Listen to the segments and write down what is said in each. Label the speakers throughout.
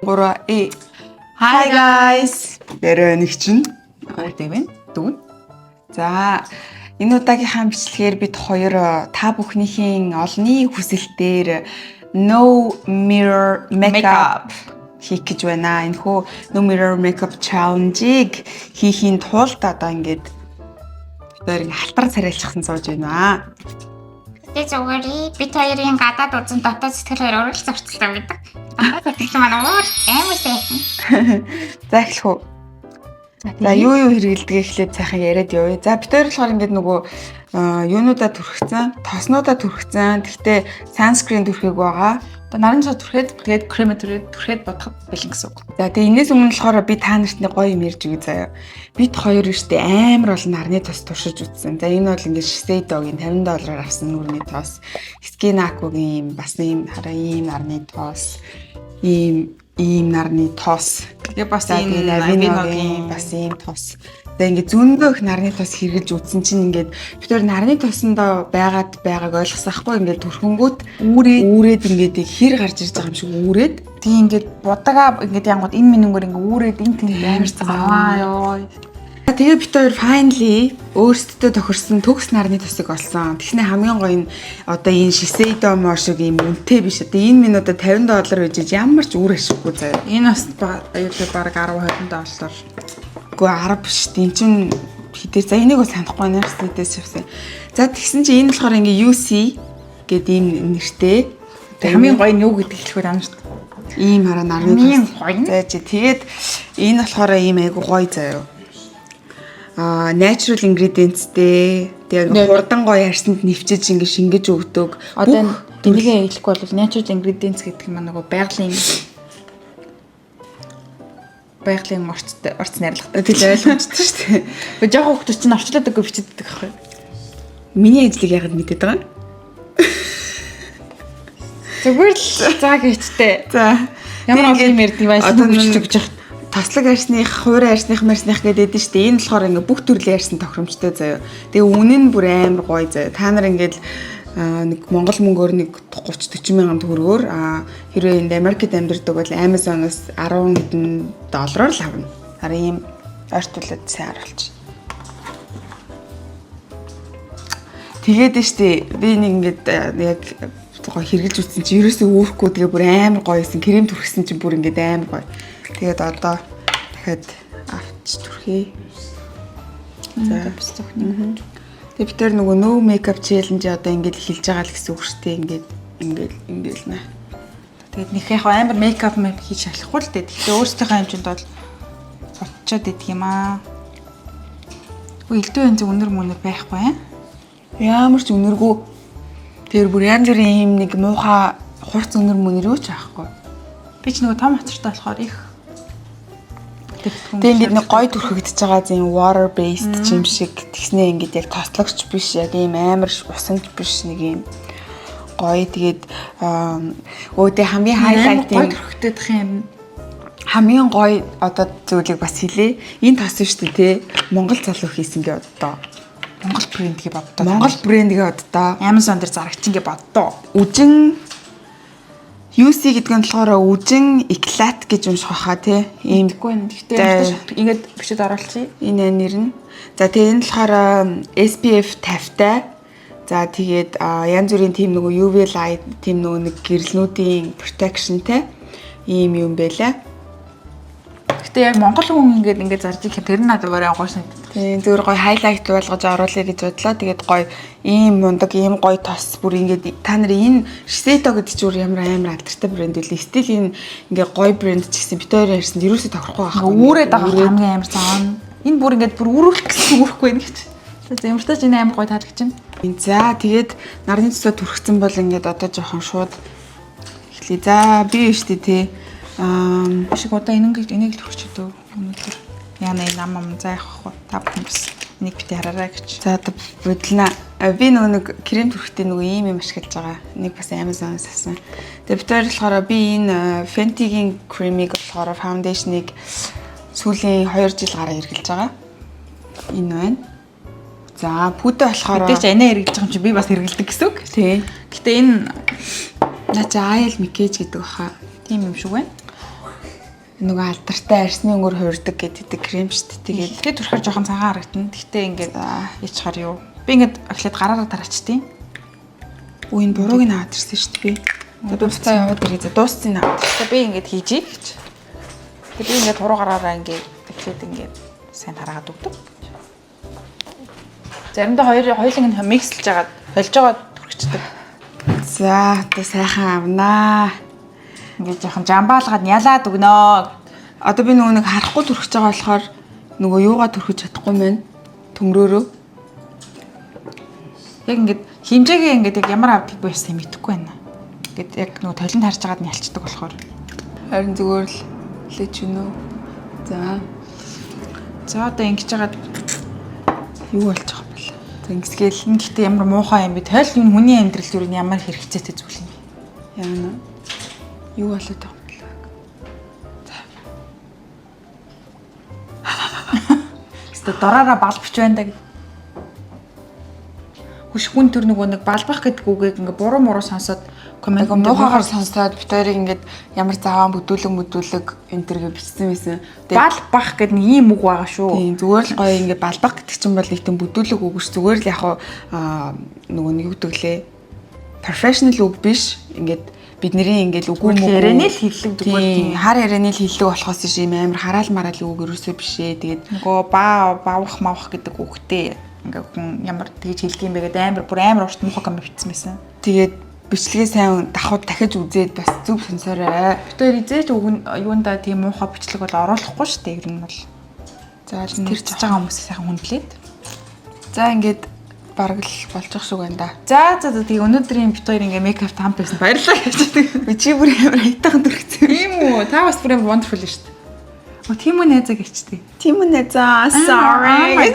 Speaker 1: 3 E.
Speaker 2: Hi guys.
Speaker 1: Дээрээ нэг чинь
Speaker 2: Дэвэн дүүн.
Speaker 1: за энэ удаагийнхаа бичлэгээр бид хоёр та бүхнийхээ олонний хүсэлтээр No Mirror Makeup хийх гэж байна. Энэхүү No Mirror Makeup Challenge-ийг хийхийн тулд одоо ингээд бид халтар царайлчихсан сууж байна.
Speaker 3: Тэ зүгээр бид хоёрын гадаад үзэн дотоод сэтгэл хоёр урал зурцтай байдаг. Гадаад сэтгэл маань амар сайхан.
Speaker 1: За эхлэх үү. За юу хэрэгэлдэг эхлээд сайхан яриад явъя. За бид хоёр болохоор ингээд нөгөө юунуудаа түрхсэн, тоснуудаа түрхсэн. Гэхдээ sunscreen түрхийг байгаа.
Speaker 2: Одоо нарийн цаа түрхэд тэгээд крем түрхэд бодоход бэлэн гэсэн үг.
Speaker 1: За тэгээ энэс өмнө болохоор би та нарт нэг гоё юм ярьж өгье заяа. Бид хоёр штэ амар олон нарны тос туршиж үзсэн. За энэ бол ингээд Shiseidoгийн $50 авсан нүрний тос. Skin Aqua-гийн бас ийм хараа ийм нарны тос. Ийм нарны тос.
Speaker 2: Тэгээ бас
Speaker 1: энэ Avinoгийн бас ийм тос. Тэгээ ингээд зөндөө их нарны тос хэрглэж үзсэн чинь ингээд бид хоёр нарны тосондоо байгааг ойлгосон ахгүй ингээд түрхэнгүүт үүрээд ингээд хэр гарч ирж байгаа юм шиг үүрээд
Speaker 2: тийм ингээд будагаа ингээд янгууд энэ минийгээр ингээд үүрээд энэ тийм амар цаваа ёо.
Speaker 1: Тэгээ бид хоёр finally өөрсдөө тохирсон төгс нарны тосыг олсон. Тэгснэ хамгийн гоё нь одоо энэ Shiseido шиг юм үнэтэй биш. Одоо энэ минь одоо $50 байж ямар ч үр ашиггүй заяа.
Speaker 2: Энэ бас аюулгүй баг 10-20 доллар.
Speaker 1: Гэхдээ 10 биш. Энд чинь хитээ за энийг бол санахгүй нэрс хэдээс шивсэн. За тэгсэн чинь энэ болохоор ингээ UC гэдэг ийм нэртэй.
Speaker 2: Хамгийн гоё нь юу гэдэг хэлэхэд амар шүү дээ.
Speaker 1: Ийм хараа нарны
Speaker 3: Хамгийн гоё.
Speaker 1: За чи тэгээд энэ болохоор ийм айгу гоё заяа. Natural ingredientsтэй тэгээд хурдан гоё арсанд нэвчиж ингээ шингэж өгдөг.
Speaker 2: Одоо энийгээ хэлэхгүй бол natural ingredients гэдэг нь нөгөө байгалийн орц найрлагатай
Speaker 1: тэгэл ойлгомжтой шүү дээ.
Speaker 2: Гэхдээ жоохон хүмүүс чинь орчлоод өгөө бичдэг байхгүй.
Speaker 1: Миний ажлыг яагаад мэдээд байгаа?
Speaker 2: Зүгээр л заа гэжтэй.
Speaker 1: За
Speaker 2: Ямар олон юм ярьдаг юм аа бичиж өгч байгаа.
Speaker 1: Тослог арсных, хуурай арсных гэдэг нь шүү дээ. Энэ болохоор ингээ бүх төрлийн арсын тохиромжтой заяа. Тэгээ үнэн нь бүр амар гоё заяа. Та нар ингээл нэг Монгол мөнгөөр нэг 30-40 мянган төгрөгөөр хэрвээ энд Америкт амьдардаг бол Amazon-оос 10 хэдэн доллараар л авна. Харин ийм ойртуулад сайн харуулчих. Тэгээд нь штэ би нэг ингээд яг гоё хэрглэж үзсэн чи ерөөсөө өөрөхгүй тэгээ бүр амар гоё исэн. Крем түрхсэн чи бүр ингээд амар гоё. Тэгээд одоо дахиад авч түрхээ.
Speaker 2: За бас зөвхөн.
Speaker 1: Тэгээ бид тэр нөгөө no makeup challenge одоо ингээд эхэлж байгаа л гэсэн үг шүү дээ. Ингээд нэ.
Speaker 2: Тэгээд нөх яг амар мейкап хийж шалахгүй л дээ. Гэхдээ өөрсдийнхөө хэмжээнд бол болчиход идэх юм аа. Үгүй элдв янз өнөр мөнөр байхгүй аа.
Speaker 1: Ямар ч өнөргүй. Тэр бүр янз бүрийн юм нэг муухай хурц өнөр мөнөр юу ч байхгүй.
Speaker 2: Би ч нөгөө том хацартай болохоор их
Speaker 1: тэгээд ингээд нэг гоё түрхэгдэж байгаа зэн water based юм шиг тэгснээ ингээд яг тослогч биш яг ийм амар усамж биш нэг юм гоё тэгээд өөдөө хамгийн highlight
Speaker 2: гоё түрхэгдэх юм
Speaker 1: хамгийн гоё одоо зүйлийг бас хэлээ. Энэ тос шүү дээ те Монгол залуу хийсэн гээ одоо
Speaker 2: Монгол брэнд гээ боддоо.
Speaker 1: Монгол брэнд гээ боддоо.
Speaker 2: Amazon дээр зарагчин гээ боддоо.
Speaker 1: Үжин UC гэдэг нь болохоор үжин эклат гэж унших хаа тий. Ийм
Speaker 2: Тэгэхгүй. Гэхдээ ингээд бичиж оруулчих.
Speaker 1: Энэ нэр нь. За тэгээ энэ болохоор SPF 50-тай. За тэгээд янз бүрийн тийм нөгөө UV light тийм нөгөө нэг гэрэлнүүдийн protectionтэй ийм юм байлаа.
Speaker 2: Гэтэ яг монгол хүн ингээд зарж их тэр нь надад өөрөө гоё санагдав.
Speaker 1: Тийм зөвөр гоё highlight болгож оруулъя гэж бодлоо. Тэгээд гоё ийм мундаг ийм гоё тос бүр ингээд та нарын энэ Shiseido гэдэг чинь ямар алдартай брэнд вэ? Стил энэ ингээд гоё брэнд ч гэсэн бид хоёр ярьсан ерөөсөө тохирохгүй байхгүй.
Speaker 2: Үүрээд байгаа хамгийн амар цаан. Энэ бүр ингээд бүр үрүүлэх гэсэн үрхгүй нэг ч. Зэмэртэж энэ амар гоё таалагдчихна.
Speaker 1: За тэгээд нарны цусаа түрхсэн бол ингээд одоо жоохон шууд эхлэе. За би биш тий.
Speaker 2: Шиг одоо энийг л түрхчихдээ өнөөдөр яна нам заах вэ? Та бүхэн бас энийг бити хараарай гэж.
Speaker 1: За одоо бодлоо. Би нэг крем түрхтээ нөгөө ийм юм ашиглаж байгаа. Нэг бас Amazon-оос авсан. Тэгээд бид болохоор би энэ Fenty-гийн кремийг болохоор foundation-ыг сүүлийн 2 жил гараа хэрэглэж байгаа. Энэ байна. За пүдэ болохоор
Speaker 2: бид ч анаа хэрэглэж байгаа юм чи би бас хэрэглэдэг гэсэн үг.
Speaker 1: Тий.
Speaker 2: Гэтэ энэ
Speaker 1: наа чи Isle Makiage гэдэг баха.
Speaker 2: тийм юм шиг байна.
Speaker 1: нөгөө алдартай арсны өнгөөр хуурдаг гэдэг крем шүү дээ.
Speaker 2: Тэгээд түрхэр жоохон цагаан харагдана. Гэхдээ ингээд яачаар юу. Би ингээд ахлаад гараараа тараачдیں۔
Speaker 1: Үгүй энэ бурууг нь аваад ирсэн шүү дээ. Би дуустаа яваад ирээ. За дууссан аваад.
Speaker 2: Тэгээд би ингээд хийжээ гэж. Тэгээд би ингээд хуруу гараараа ингээд эхлээд ингээд сайн тараагаад өгдөг. Заримдаа хоёуланг нь микслж агаад болж байгаа түрхчдэг.
Speaker 1: За одоо сайхан авнаа.
Speaker 2: Ингээд жоохон жамбаалгаад ялаад өгнөө.
Speaker 1: Одоо би нөгөө нэг харахгүй түрхэж байгаа болохоор нөгөө юугаа түрхэж чадахгүй мэн. Төмрөөрөө.
Speaker 2: Яг ингээд хэмжээгээ ингээд яг ямар авдаг байсан мэдэхгүй байна. Ингээд яг нөгөө толинд харж байгаад нь ялцдаг болохоор.
Speaker 1: Харин зүгээр л лээч үнэ.
Speaker 2: За одоо ингэж жагаад
Speaker 1: юу болж байгаа юм бэ? За ингэсгээл
Speaker 2: энэ гэхдээ ямар муухай юм бэ? Тойл энэ хүний амьдралд юу ямар хэрэгцээтэй зүйл юм бэ?
Speaker 1: яана. Юу болоод байгаа юм бэ?
Speaker 2: Эсвэл дораараа балбч байна да. Хүш хүн төр нөгөө нэг балбах гэдэг үгийг ингээ буруу сонсоод комент
Speaker 1: муухайгаар сонсоод битэрийг ингээд ямар заваан бүдүүлэг энэ төргээ бичсэн байсан.
Speaker 2: Балбах гэдэг нэг ийм үг байгаа шүү.
Speaker 1: Тийм зүгээр л гоё ингээд балбах гэдэг чинь бол нэг тийм бүдүүлэг үг ш зүгээр л яг нөгөө нэг үгдэглээ. Professional үг биш. Ингээд бидний ингээд үгүй мүү
Speaker 2: ярианы л хэллэг зүгээр
Speaker 1: тийм хар ярианы л хэллэг болохоос ш ийм амар хараал мараал үг ерөөсөө биш ээ. Тэгээд
Speaker 2: нөгөө баавах мавах гэдэг үгтэй ингээ хүн ямар тэгж хэлдэг юм бэ гэдэг амар урт муухай комент бичсэн байсан.
Speaker 1: Тэгээд бичлэгээ сайн давхад дахиж үзээд бас зүг сонсоорой.
Speaker 2: Тэр изээж юунда тийм муухай бичлэг бол оруулахгүй шүү дээ. Ер нь бол.
Speaker 1: За
Speaker 2: тэр чиж байгаа хүмүүсээ сайхан хүндлээд.
Speaker 1: За ингээд бараг л болж ах шиг байна да.
Speaker 2: За тэгээ өнөөдрийн бит хоёр ингээ мейкап тамп байсан. Баярлалаа гэж.
Speaker 1: Би чи бүр амар хайтахан дүрхсэн.
Speaker 2: Тийм үү? Та бас бүр амар wonderful шүү дээ. Тийм үү найзаа гэчтэй.
Speaker 1: Тийм үү найзаа. Sorry.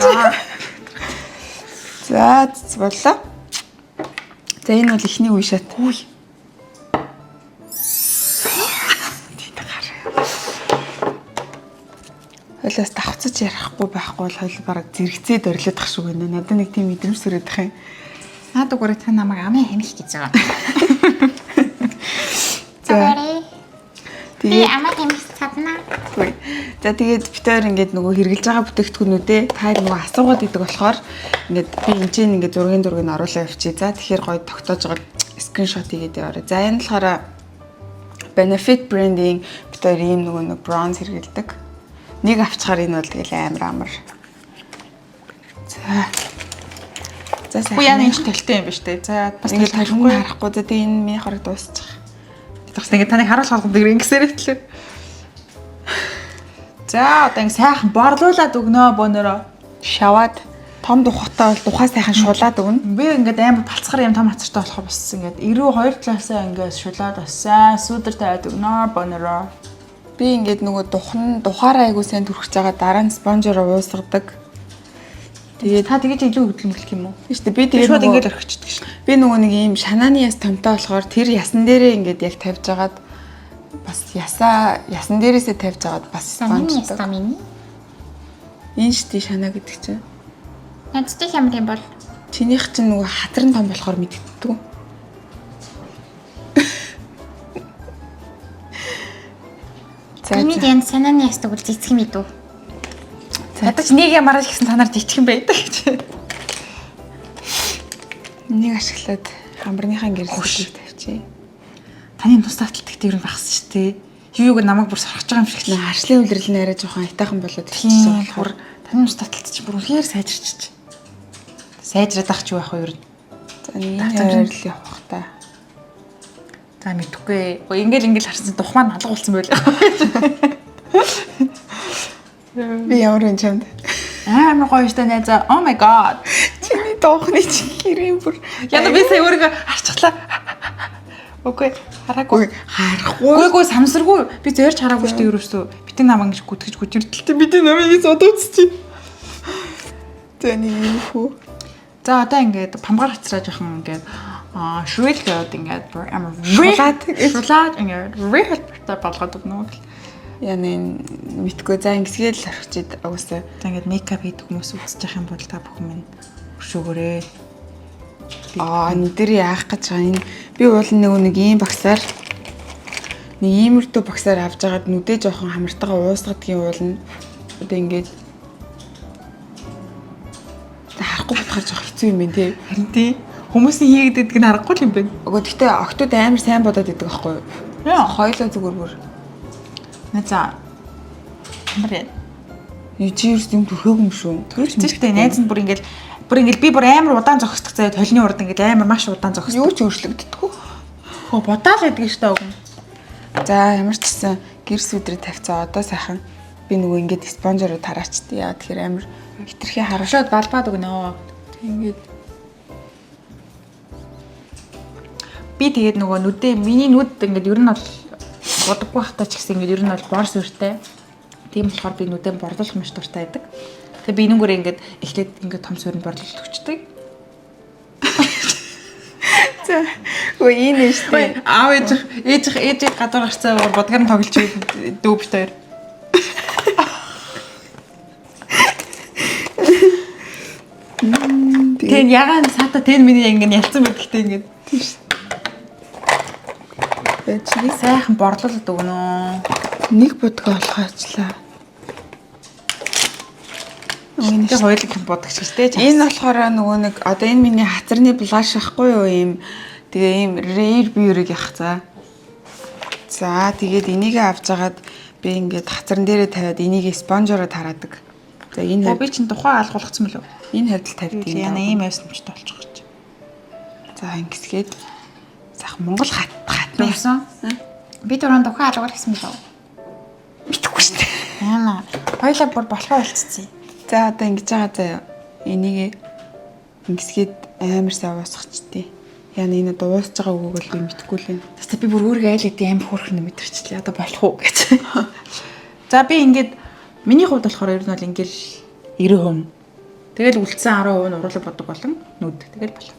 Speaker 1: За боллоо. За энэ бол ихний үе шат. Үй. Хойлоос давхцаж ярихгүй байхгүй бол хойл бараг зэрэгцээд орилоод ах шиг байна. Надад нэг тийм мэдрэмж сүрээд ах юм.
Speaker 3: Наад угаараа та намайг амын хэмих гэж байгаа.
Speaker 1: За.
Speaker 3: Би амаа хэмих чадна.
Speaker 1: За тэгээд бид хоёр ингээд нөгөө хэрглэж байгаа бүтээгдэхүүнүүдээ та нөгөө асуугаад идэг болохоор ингээд би энэ чинь ингээд зургийн оруулаа явчих. За тэгэхээр гоё тогтоож байгаа скриншот хийгээд яваарай. За энэ болохоор Benefit branding бид хоёр ийм нөгөө нэг bronze хэргэлдэг. Нэг авчгаар энэ бол тэгэл амар. За сайн.
Speaker 2: Уу яа энэ толтой юм ба штэ. За
Speaker 1: бас ингээд тархигүй харахгүй. За тэгээд энэ миний хорог дуусчих.
Speaker 2: Тэгс ингээд таныг харуулж халах дээр ингэсээр хэлээ. За одоо ингэ сайхан борлуулад өгнөө бөөнөрөө.
Speaker 1: Шаваад том тухатай бол тухай сайхан шулаад өгнө.
Speaker 2: Би ингээд амар балцгаар юм том хацартай болохоо бас ингээд 92 талаасаа ингээд шулаад бассан. Сүдэр тавиад өгнөө бөөнөрөө.
Speaker 1: Би ингээд нөгөө тухаараа айгуу сайн түрхэж байгаа дараа нь спонжоор уусгадаг. Тэгээд
Speaker 2: та тэгэж илүү хөдөлмөрлөх юм уу?
Speaker 1: Тийм шүү дээ. Би тэгээд
Speaker 2: шууд ингээд орхичдаг шүү.
Speaker 1: Би нөгөө нэг ийм шанааны яс томтой болохоор тэр ясан дээрээ ингээд яг тавьж агаад бас ясан дээрээсээ тавьж агаад бас спонждаг.
Speaker 3: Миний.
Speaker 1: Энэ шүү дээ шанаа гэдэг чинь.
Speaker 3: Надтай ямар юм бол
Speaker 1: чинийх чинь нөгөө хатар нь том болохоор мэддэггүй.
Speaker 3: Миний дэнд санааны ястаг үл зэцэх юм идүү.
Speaker 2: Ядаж нэг ямараа гэсэн танаар жичих юм байдаг гэж.
Speaker 1: Нэг ашиглаад хамбарныхаа гэрэлсийг тавьчих.
Speaker 2: Таны тус таталтдаг дээр багсан шүү дээ. Юуг намайг бүр сорхож байгаа юм шиг л.
Speaker 1: Аршлын үйлрэл нь арай жоохон айтайхан болоод ирчихсэн болохоор
Speaker 2: таны тус таталт чи бүр үнэхээр сайжирч. Сайжраад ах чи байх уу ер нь.
Speaker 1: За нэг л явах та.
Speaker 2: За мэдхгүй. Ингээл харсан дух маань алга болсон байлаа.
Speaker 1: Би ямар юм чамд.
Speaker 2: Амар гоё штэ найзаа. Oh my god.
Speaker 1: Чиний доохны чи хэрэг бүр.
Speaker 2: Яна би сая өөрийгөө харчихлаа. Окей. Харахгүй. Үгүй самсаргүй. Би зөөрч хараагүй штэ ерөөсөө. Битэн намаа ингэж гүтгэж гүжирдэлтэй. Бидний намыг зодооцчих.
Speaker 1: Тэний юм хүү.
Speaker 2: За одоо ингээд памгаар хацраа жоохон ингээд шрил гэдэг ингээд амар шулаад ингээд real болгоод өгнө.
Speaker 1: Яна мэдгүй за ингэсгээл орхичээд уусаа.
Speaker 2: За ингээд мейкап хийдэг хүмүүс үзэж явах юм бол та бүхэн минь өршөөгөөрэй.
Speaker 1: Энэ дээр яах гэж байгаа энэ би уул нэг ийм багсаар нэг иймэрдүү багсаар авч агаад нүдээ жоохон хамартагаа уусгадгийн уулна. Одоо ингээд харахгүй бодохоор жоох хэцүү юм байна тий.
Speaker 2: Харин тий. Хүмүүсийн хийгдэдэг нь харахгүй юм байна.
Speaker 1: Өгөө гэхдээ октод амар сайн бодоод идэг байхгүй юу?
Speaker 2: Яа.
Speaker 1: Хоёлоо зүгээр бүр.
Speaker 2: За. Амраа.
Speaker 1: Ижирс юм төрхөөг юм шүү.
Speaker 2: Тэгтээ найз нь бүр ингээл би бүр амар удаан зогсдог заяа толны урд ингээд амар маш удаан зогсдог.
Speaker 1: Юу ч өөрчлөгддөггүй.
Speaker 2: Хөө будаал байдаг штэ өгөн.
Speaker 1: За ямар ч гэсэн гэрс өдрөө тавьцаа одоо сайхан би нөгөө ингээд спонжороо тараачдээ. Яа тэгэхээр амар хитрхи хараа.
Speaker 2: Шууд балбаад өгнө.
Speaker 1: Ингээд
Speaker 2: би тэгээд нөгөө нүдээ миний нүд ингээд ер нь бол бодоггүй хатаа ч гэсэн ингээд ер нь бол бор сүртэй. Тийм болохоор би нүдээ борлуулах маш дуртай байдаг. Тэгээ би энэнгүүрээ ингээд эхлээд ингээд том суурьнд борлуулж өгчдөг.
Speaker 1: за үгүй энэ штэ.
Speaker 2: Аав ээж гадуур гарцаа бодгоор нь тоглож дөө бит хоёр. Тэн ягаан сата тэн миний ингээд ялцсан байдагтай ингээд.
Speaker 1: Чи
Speaker 2: Сайхан борлуулад өгнө.
Speaker 1: нэг бодгоо олгоочлаа.
Speaker 2: Үнэхээр хоёулаа их бодогч гэжтэй.
Speaker 1: Энэ болохоор нөгөө нэг одоо энэ миний хацарны блаш ахгүй юу ийм тэгээ ийм rare beauty гэх за. За тэгээд энийг авч агаад би ингээд хацарн дээрээ тавиад энийг спонжороо тараадаг. За энэ
Speaker 2: би чинь тухайн алгуулгацсан мөлөө.
Speaker 1: энэ хавьд тавьдаг юм.
Speaker 2: Яна ийм авсамжтай болчих гэж.
Speaker 1: За ингэсгээд зах Монгол хатна
Speaker 3: Яасан? Би дөрөв тухайн алгуур гэсэн мөлөө.
Speaker 1: мэдхгүй шүү дээ.
Speaker 2: Яна хоёулаа бүр болохоо болцсон.
Speaker 1: За одоо ингэж байгаа заяа. Энийг ингэсгээд амар сайн уусгачтээ. Яна энэ дуусж байгаа үгийг бол би мэдхгүй л байна.
Speaker 2: Тэстэ би бүр өөргөө айл гэдэг амар хөөрхөн мэдэрчлээ. Одоо болох уу гэж. За би ингээд миний хувьд болохоор ер нь бол ингээл 90%. Тэгэл үлдсэн 10% нь уруулаг бодог болон нүд. Тэгэл болох.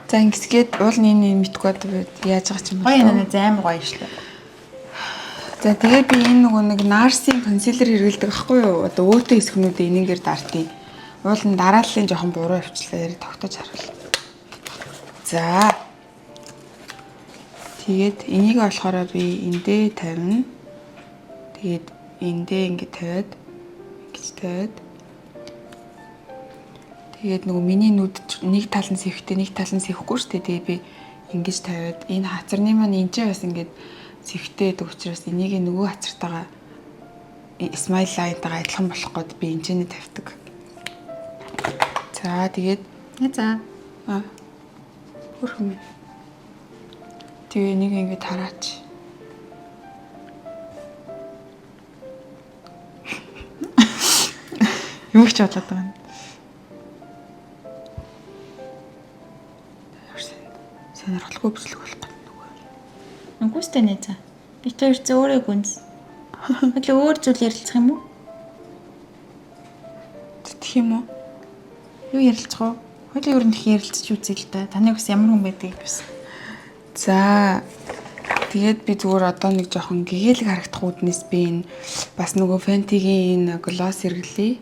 Speaker 1: За ингэсгээд уул энэ мэдхгүй одоо яаж байгаа ч юм
Speaker 2: Гоё нэ амар гоё шлээ.
Speaker 1: За тэгээ би энэ нөгөө нэг Nars-ийн консилер хэрэглэдэг байхгүй юу? Одоо өөтөө хэсгнүүдээ энийгээр дартыг. Уул нь дарааллын жоохон буруу явчлаа яри тогтоож харуул. За. Тэгээд энийг болохоор би эндээ тавина. Тэгээд эндээ ингэ тавиад ингэж тавиад тэгээд нөгөө миний нүд нэг тал нь сэвхтэй нэг тал нь сэвхгүй шүү дээ. Тэгээ би ингэж тавиад энэ хацарны маань энэ ч бас ингэж сэвхтэй гэдэг учраас энийг нөгөө хацартайгаа smile line-тайгаа адилхан болох гээд би энэчнээ тавьдаг. За тэгээд
Speaker 2: За.
Speaker 1: хөрхөн. Тэгээ энийг ингэ тараач.
Speaker 2: Юу ч болоод байгаа юм.
Speaker 1: Сонирхолтой бүслэг болох гэдэг нөгөө.
Speaker 3: Нүгүстэй нэ за. Би тэр зөөрөө гүнс. Хөл өөр зүйл ярилцах юм уу?
Speaker 1: Тэгэх юм уу?
Speaker 2: Юу ярилцах вэ? Хоёул ер нь их ярилцаж үзье л да. Таны бас ямар хүн байдгийг бас.
Speaker 1: За. Тэгээд би зүгээр одоо нэг жоохон гэгээлэг харагдах үүднээс би энэ бас нөгөө Fenty-гийн энэ глосс хэрэглэе.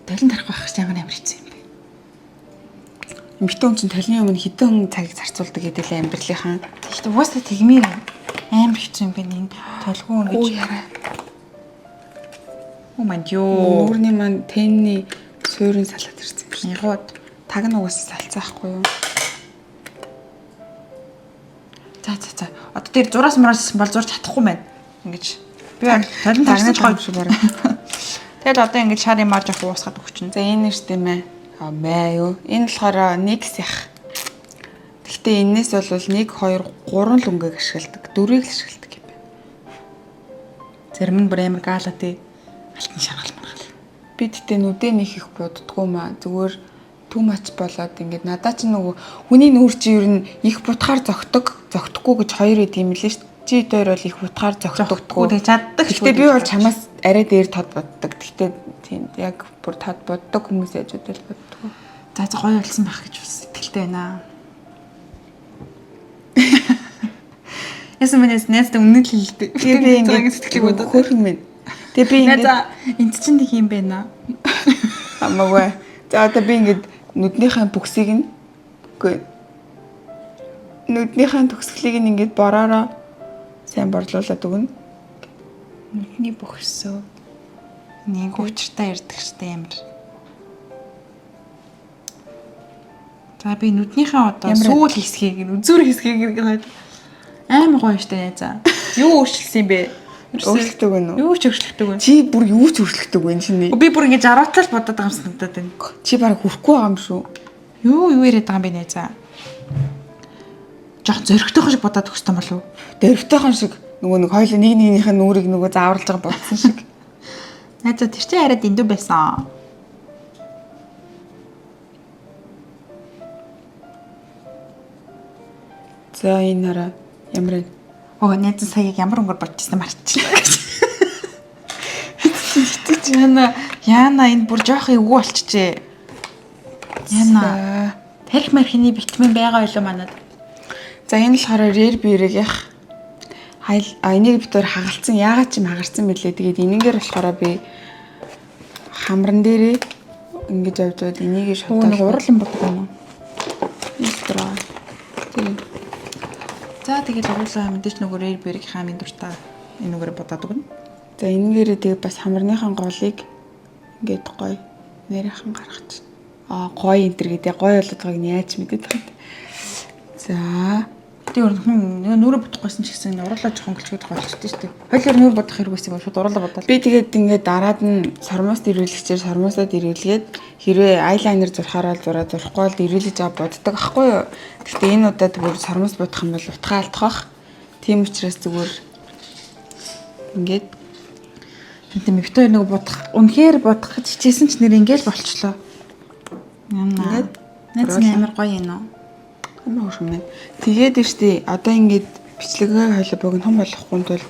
Speaker 2: Талент тарах байх ч ямар хэцүү юм бэ?
Speaker 1: Эмэгтэй хүн чинь талны өмнө хэдэн цагийг зарцуулдаг гэдэг л амьдралынхан.
Speaker 2: Тэгэхдээ уусаа тэгмээр амар хэцүү юм бэ энэ толгоо
Speaker 1: Оо
Speaker 2: ингэж.
Speaker 1: яраа.
Speaker 2: Оо манд ёо.
Speaker 1: Нүүрний маань тенний суурин салаад ирсэн юм шиг.
Speaker 2: Ягууд.
Speaker 1: Таг нь угаасаа салцаахгүй юу?
Speaker 2: За. Одоо тэр зураас мураас бол зурж чадахгүй байна. Ингэж. Би талент тарсаж гоё
Speaker 1: шиг барай.
Speaker 2: Тэгэл одоо ингэж шарын марж авах уусгаад өгчнө.
Speaker 1: За энэ нэртэй мэ. Мэ юу? Энэ болохоор NYX ях. Гэхдээ энэс бол 1 2 3 л өнгөг ашигладаг. 4-ийг л ашигладаг юм байна.
Speaker 2: Зарим нь бүр амар гаала тий. Алтан шаргал маргал.
Speaker 1: Би тэгтээ нүдээ нэг их боддгоо маа. Зүгээр too much болоод ингээд надаа ч нөгөө хүний нүүр чи ер нь их бутгаар зөгтөхгүй гэж хоёр идэв юм лээ шүү. Чи дээр бол их бутгаар зөгтөхгүй.
Speaker 2: Тэг чаддаг.
Speaker 1: Гэхдээ би бол чамаас арай дээр тод боддог. Гэхдээ тийм яг бүр тод боддог хүмүүс яж үдэл боддог.
Speaker 2: За гоё болсон байх гэж бас итгэлтэй байна. Ясан мэнэс нэстэ үнэн л хэлдэг.
Speaker 1: Тэгээ би ингээд сэтгэлийг боддог хөөрхөн мэн. Тэгээ би ингээд
Speaker 2: за энд чинь нэг юм байна.
Speaker 1: Хамаагүй. За одоо би ингээд нүднийхээ бүксийг нь үгүй Нүднийхэн төгсгөлийг ингээд бороороо сайн борлуулад өгнө.
Speaker 2: Нүдний бүх өсөө нэг учиртай ярддаг штэ ямар. За би нүднийхээ одоо сүүл хэсгийг үзүүр хэсгийг гээд аим гоё штэ найзаа. Юу өөрчлөсөн юм бэ?
Speaker 1: Өөрчлөгдөг вэ нүү?
Speaker 2: Юу ч өөрчлөгдөг вэ?
Speaker 1: Чи бүр юу ч өөрчлөгдөг вэ чиний?
Speaker 2: Би бүр ингэ жаргалтал бодоод байгаа юм санагдаад байна.
Speaker 1: Чи бараг хүрхгүй байгаа юм шүү.
Speaker 2: Юу яриад байгаа юм бэ найзаа? Жох зөрөгтэйхэн шиг бодоод өгсөн болов уу?
Speaker 1: Дэрвтэйхэн шиг нөгөө нэг хоёул нэг нэгнийхээ нүрийг нөгөө зааварлаж байгаа бодсон шиг.
Speaker 2: Найзаа тэр чинь арай дэндүү байсан.
Speaker 1: За энэ хараа ямар вэ?
Speaker 2: Оо найзаа сая ямар өнгөр бодчихсан марчихлаа гэж. Яна энэ бүр жоох эвгүй болчихжээ. Яна тарих мархины витамин байгаа байлоо манад.
Speaker 1: За энэ болохоор rare beer-ийг ях энийг битээр хагалцсан. Яагаад ч юм хагарсан бэлээ. Тэгээд энэнгээр болохоор би хамран дээрээ ингэж авдаад энийг шатаад
Speaker 2: Урлан боддог юм уу?
Speaker 1: Истра. Тийм.
Speaker 2: За тэгээд уруулаа мэдээж нөгөө rare beer-ийг хаамын дуртай энэ нүгээр бодоод өгнө.
Speaker 1: За энэгээр тэгээд бас хамарныхан голыг ингээд гоё нэрийнхэн гаргаж. Гоё энэ төр гэдэг. Гоё болоод байгааг нь яаж мэдээд байгаа юм. За
Speaker 2: Тэгээд хүн нүрэ бодохгүйсэн ч гэсэн уруулаа жоохон гэлчгээд болчихсон шүү дээ. Хойлоор нүр бодох хэрэггүйсэн юм шууд уруулаа бодоод.
Speaker 1: би тэгээд ингээд дараад нь сормоос дэрүүлэгчээр сормоосоо дэрүүлгээд хэрвээ eyeliner зурхаараа зураа зурхгүй бол дэрүүлж аваад боддог аахгүй юу. Гэхдээ энэ удаад зүгээр сормоос бодох юм бол утгаа алдах бах. Тийм учраас зүгээр ингээд
Speaker 2: Тэгтээ мөвтөө нэг бодох үнэхээр бодох гэж хичээсэн ч нэр ингээл болчлоо. Яна. Найз амар гоё юм уу?
Speaker 1: Амар хөшмэн. Тэгээд штий одоо ингээд бичлэгээ хойло богино хом болохгүй тул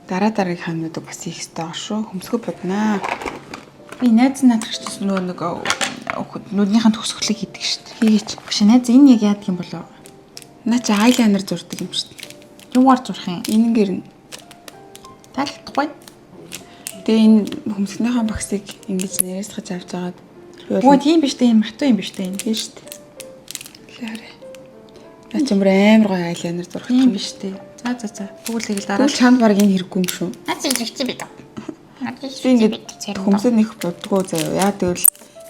Speaker 1: дараагийн хаануудыг бас хийх хэрэгтэй аа шүү. Хөмсгөө боднаа.
Speaker 2: Би найз наадах ч нөгөө нэг нүднийхэн төгсгөлийг хийдэг шүү дээ. Хийгээч. Биш найз энэ яг яадаг юм болоо?
Speaker 1: Наа чи eyeliner зурдаг юм шүү дээ.
Speaker 2: Юугаар зурх юм?
Speaker 1: Энэгээр нь.
Speaker 2: Таалагдахгүй.
Speaker 1: Тэгээ энэ хөмсгнийхэн багсыг ингэж нэрээс гаж авч жагаад.
Speaker 2: Оо тийм биш дээ энэ мату юм биш дээ энэ тийм шүү дээ.
Speaker 1: Лаарэ. Наа чи амар гоё eyeliner зурх
Speaker 2: Тийм биш дээ. За. Тэгвэл тэгэл дараа.
Speaker 1: Тэгвэл чанд баг энэ хэрэггүй юм шүү.
Speaker 3: Наад зэжигч би даа.
Speaker 1: Би ингээд хөмсөд нэх боддгоо заяа. Яа тэгвэл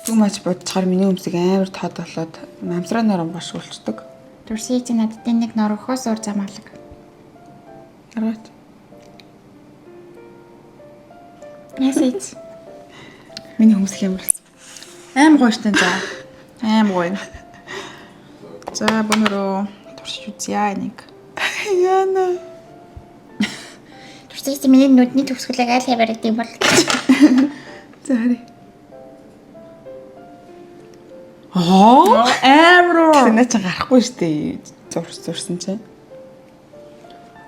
Speaker 1: too much бодчихаар миний хөмсөг амар тод болоод намсраанаар унгашуулцдаг.
Speaker 3: Дүрсий чи надад нэг норохоос уур замаалаг.
Speaker 1: Аргач.
Speaker 3: Ясэж.
Speaker 1: Миний хөмсөх ямар вэ?
Speaker 2: Аим гоё штэ за. Аим гоё. За бонороо туршиж үзье энийг.
Speaker 1: Яна.
Speaker 3: Дүрсий чи миний нүдний төгсгөлийг аль хаваар идэв бол.
Speaker 1: За харъя.
Speaker 2: Амро.
Speaker 1: Наа чи гарахгүй штэ. Зурсан чинь.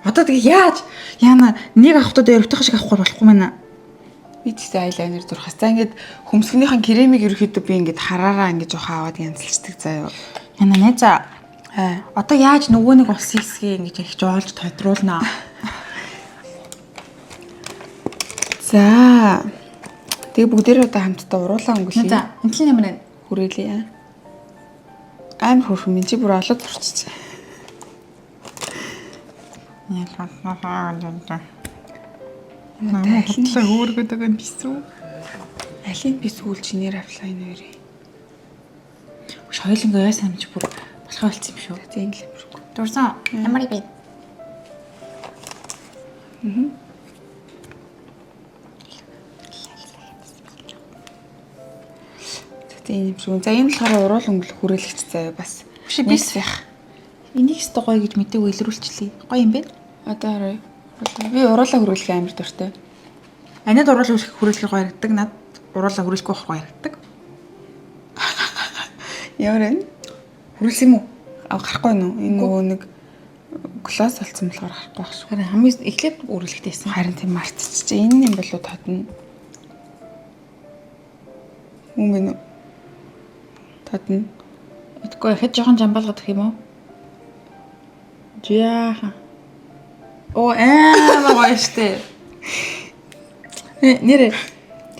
Speaker 2: Одоо тэгээ яаж? Яна нэг авахтаа дөрөвтөх шиг авахгүй болохгүй мэнэ.
Speaker 1: Би тэгсэн eyeliner зурхаас. За ингээд хөмсгнийхэн кремийг ерөөхдөө би ингээд хараараа ингээд жоох аваад янзлцдаг заяа.
Speaker 2: Яна найзаа. Одоо яаж нөгөө нэг ус хийсгээ ингэж их жоолж тодруулнаа.
Speaker 1: За. Тэгээ бүгдээрээ одоо хамтдаа уруулаа өнгөлье.
Speaker 2: За, энэ чинь ямар вэ?
Speaker 1: Хүрээлээ. Амар хөрхөн минь чи бүр олоод зурчих.
Speaker 2: Талаа хөөргөд байгаа юм биш үү?
Speaker 1: Алийг би сүүл чинээр авлаа энэ хоёрыг.
Speaker 2: Шойлонго яа самж бүр болохоо болцсон юм шүү.
Speaker 1: Тийм л юм шиг.
Speaker 3: Дүрсэн ямар би.
Speaker 1: Тийм юм шиг. За энэ болохоор уруул өнгөлөх хүрээлэгч заяа бас.
Speaker 2: Биш бис яах. Энийг өстө гоё гэж мэдээг илрүүлчихлээ. Гоё юм бэ?
Speaker 1: Одоо харъя. Би уруулаа хүрээлэх амар дуртай.
Speaker 2: Анид уруулаа хүрээлэх гоё харагддаг. Над уруулаа хүрээлэхгүй гоё харагддаг.
Speaker 1: Ямар вэ?
Speaker 2: Хүрээлсэн юм уу?
Speaker 1: Гарахгүй нөө. Энэ нөгөө нэг гласс болсон болохоор гарахгүй байх шүү.
Speaker 2: Харин хамгийн эхлээд үргэлжлэхтэйсэн.
Speaker 1: Харин тийм мартчихжээ. Энэ юм болоо татна. Өмнө татна.
Speaker 2: Эдгээр хэд жоохон жамбалгаад гэх юм уу? Жааха. Оо гоё штэ. Нэрэ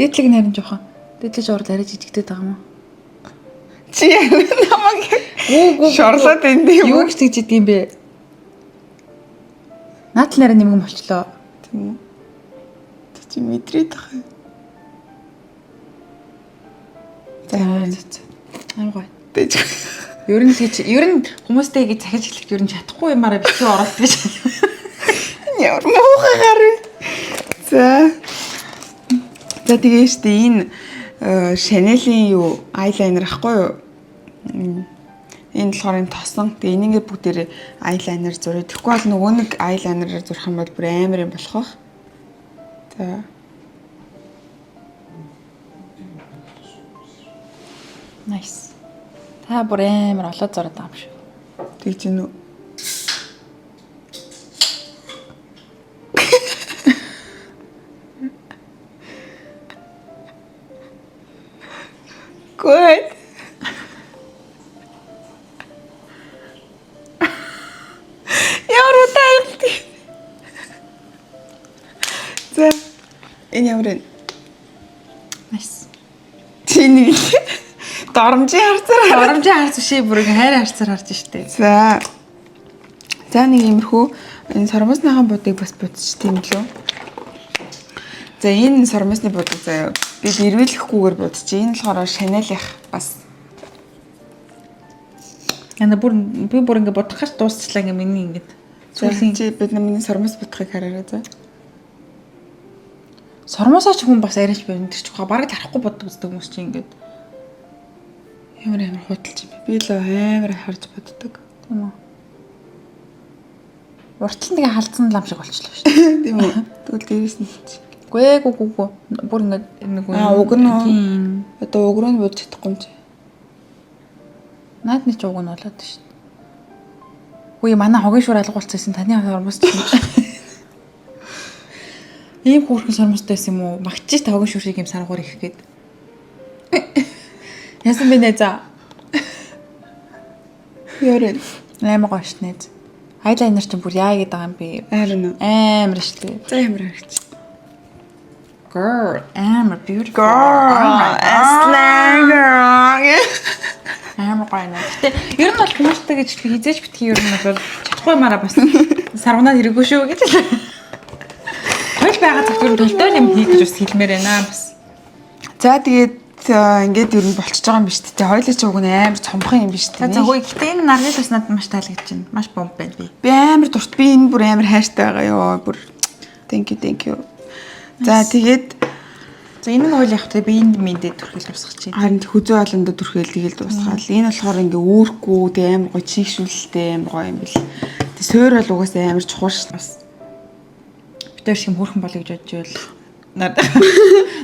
Speaker 2: дээдлэг нарийн жоохон. Дээдлэж урал арай жижигтэй байгаа юм уу?
Speaker 1: Чи намайг шорлоод энэ юм.
Speaker 2: Юу гэж тэгж идэм бэ? Наад талаараа нэмгэн болчлоо.
Speaker 1: Тийм үү? Тэ чи мэдрээд тах. За.
Speaker 2: Аймгаа.
Speaker 1: Тэгж.
Speaker 2: Ер нь хүмүүстэй гэж захиж эхлэхэд ер нь чадахгүй юмараа битгий оролт гэж.
Speaker 1: Ямар муухай гарав. За. За тэгээ штэ энэ Chanel-ийн юу eyeliner ахгүй юу? Энэ болохоор энэ тосон. Тэгээ энийгээ бүгдээрээ eyeliner зуръя. Тэгэхгүй бол нөгөө нэг eyeliner-аар зурх юм бол бүр амар юм болох бах. За.
Speaker 2: Nice. Та бүр амар олоод зураад байгаа юм шүү.
Speaker 1: Тэгж гинүү. Good. Ямар утайл. За. Энэ ямар вэ?
Speaker 2: Nice.
Speaker 1: Чиний доромжийн харцаар
Speaker 2: Оромжийн харц бишээ бүр хайр харцаар харж штэ.
Speaker 1: За. За нэг иймэрхүү энэ сормосныхан будыг бас бодчих тийм лөө. За энэ сормосны будаг заяа. Би дэрвэлэхгүйгээр бодчих. Энэ болохоор Chanel-ийнх бас.
Speaker 2: Яна би бүр ингэ бодохоос дуусчлаа ингэ миний ингэ.
Speaker 1: Сүүлийн чи бид намын сормос будахыг хараарай за.
Speaker 2: Сормосоо ч хүн бас арайч байна. Тэр ч бараг харахгүй боддог үздэг хүмүүс чи ингэ.
Speaker 1: Ямар худалч юм бэ? Би л амар харж боддог.
Speaker 2: Тийм үү. Уртл нэг халдсан лам шиг болчихлоо шүү.
Speaker 1: Тийм үү. Тэгвэл дээрээс нь чи.
Speaker 2: Гүй. Бүр ингэ нэг үү.
Speaker 1: Уг нь одоо уг руу бод чадахгүй юм чи.
Speaker 2: Наадны ч уг нь болоод шүү. Үгүй манай хогийн шур алгуулчихсан таны сормос чинь. Ийм хөөрхөн сормостой байсан юм уу? Магчиж та хогийн шуурыг юм саргуур их гээд. Яасан бэ нэ за.
Speaker 1: Ярэ.
Speaker 2: Амар гоё ш нэ. Eyeliner чинь бүр яа гэдэг юм бэ?
Speaker 1: Харин
Speaker 2: Амар ш тий.
Speaker 1: за ямар харагч.
Speaker 2: Girl, амар beautiful.
Speaker 1: Girl, slang girl.
Speaker 2: Амар гоё нэ. Гэтэ ер нь бол хүмүүстэй гэж хизээж битгий ер нь бол чадахгүй юмараа бас саргунаад хэрэггүй шүү гэж. Хөл байгаа зөвхөн төлтөл юм хийх гэж бас хэлмээр байна бас.
Speaker 1: За тэгээд ингээд ер нь болчихж байгаа юм биш үү? Хоёлаа ч уг нь амар цомхон юм биш үү?
Speaker 2: За хөөе гэтээ энэ нарны тус надад маш таалагдж байна. Маш бомб байна би.
Speaker 1: Би амар дурт. Би энэ бүр амар хайртай байгаа ёо. Бүр thank you. За тэгээд
Speaker 2: За энэ нь хөл явах те би энд мэдээ төрхөл усгах чинь.
Speaker 1: харин хүзүү олондоо түрхэл тэгэл дуусгаал. Энэ болохоор ингээ үүрхгүй тэг амар гоё чийгшүүлэлтэй амар гоё юм бэл. Тэг суур бол угаасаа амар чухал ш. Бас
Speaker 2: Битэр шиг хөөрхөн болё гэж бодож байл.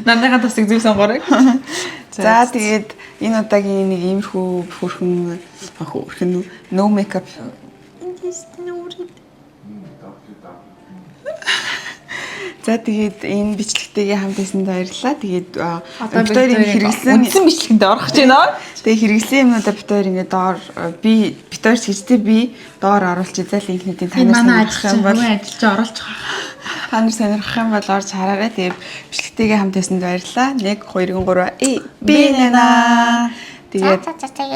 Speaker 2: Надад тусыг зүг сонгорой.
Speaker 1: за тэгээд энэ удаагийн нэг иймэрхүү хөөрхөн no makeup За тэгээд энэ бичлэгтэйгээ хамт байсанд баярлалаа. Тэгээд битэрийн хэрэглэсэн
Speaker 2: үндсэн бичлэгэнд орох гэж байна.
Speaker 1: Тэгээд хэрэглэсэн юмнуудаа битэр ингээ доор би битэр гэжтэй би доор оруулж изэл инхнүүдийн танаар сонирхох юм бол
Speaker 2: ажиллаж оруулчих.
Speaker 1: та нар сонирхох юм бол орж хараарай. Тэгээд бичлэгтэйгээ хамт байсанд баярлалаа. 1 2 3 би нана. Тэгээд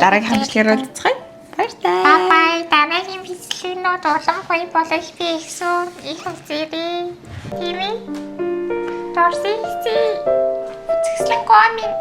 Speaker 1: дараагийн хамтлагаар уулзцгаая. Баярлалаа.
Speaker 3: Бай дараагийн бичлэгнүүд улам гоё болох би ихсэн их үзээрэй. Тийм ээ. Дорси. Үзэсгэлэн комент